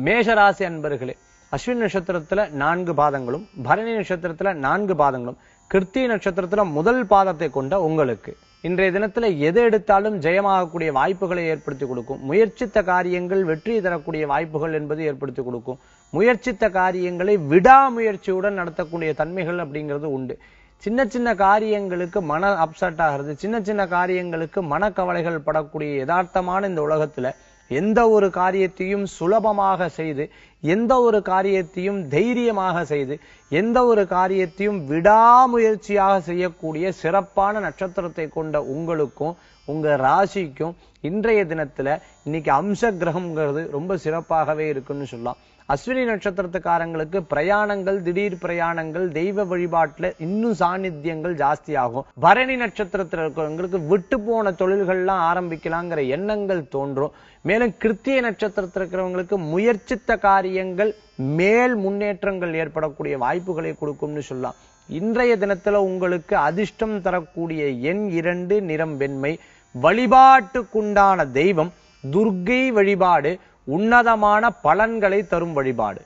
மேஷராசி அன்பர்களே, அஸ்வினி நட்சத்திரத்துல 4 பாதங்களும், பரணி நட்சத்திரத்துல 4 பாதங்களும், கிருத்திகை நட்சத்திரத்துல முதல் பாதத்தை கொண்ட உங்களுக்கு இன்றைய தினத்துல எது எடுத்தாலும் ஜெயமாகக்கூடிய வாய்ப்புகளை ஏற்படுத்தி கொடுக்கும். முயற்சித்த காரியங்கள் வெற்றி தரக்கூடிய வாய்ப்புகள் என்பது ஏற்படுத்தி கொடுக்கும். முயற்சித்த காரியங்களை விடாமுயற்சியுடன் நடத்தக்கூடிய தன்மைகள் அப்படிங்கிறது உண்டு. சின்ன சின்ன காரியங்களுக்கு மன அப்செட் ஆகிறது, சின்ன சின்ன காரியங்களுக்கு மனக்கவலைகள் படக்கூடிய யதார்த்தமான இந்த உலகத்துல எந்த ஒரு காரியத்தையும் சுலபமாக செய்து, எந்த ஒரு காரியத்தையும் தைரியமாக செய்து, எந்த ஒரு காரியத்தையும் விடாமுயற்சியாக செய்யக்கூடிய சிறப்பான நட்சத்திரத்தை கொண்ட உங்களுக்கும் உங்க ராசிக்கும் இன்றைய தினத்துல இன்னைக்கு அம்ச கிரகம்ங்கிறது ரொம்ப சிறப்பாகவே இருக்குன்னு சொல்லலாம். அஸ்வினி நட்சத்திரத்துக்காரங்களுக்கு பிரயாணங்கள், திடீர் பிரயாணங்கள், தெய்வ வழிபாட்டுல இன்னும் சாநித்தியங்கள் ஜாஸ்தி ஆகும். பரணி நட்சத்திரத்தில் இருக்கிறவங்களுக்கு விட்டு போன தொழில்கள்லாம் ஆரம்பிக்கலாங்கிற எண்ணங்கள் தோன்றும். மேலும் கிருத்திகை நட்சத்திரத்தில் இருக்கிறவங்களுக்கு முயற்சித்த காரியங்கள் மேல் முன்னேற்றங்கள் ஏற்படக்கூடிய வாய்ப்புகளை கொடுக்கும்னு சொல்லலாம். இன்றைய தினத்துல உங்களுக்கு அதிர்ஷ்டம் தரக்கூடிய எண் 2, நிறம் வெண்மை. வழிபாட்டுக்குண்டான தெய்வம் துர்க்கை வழிபாடு உன்னதமான பலன்களை தரும் வழிபாடு.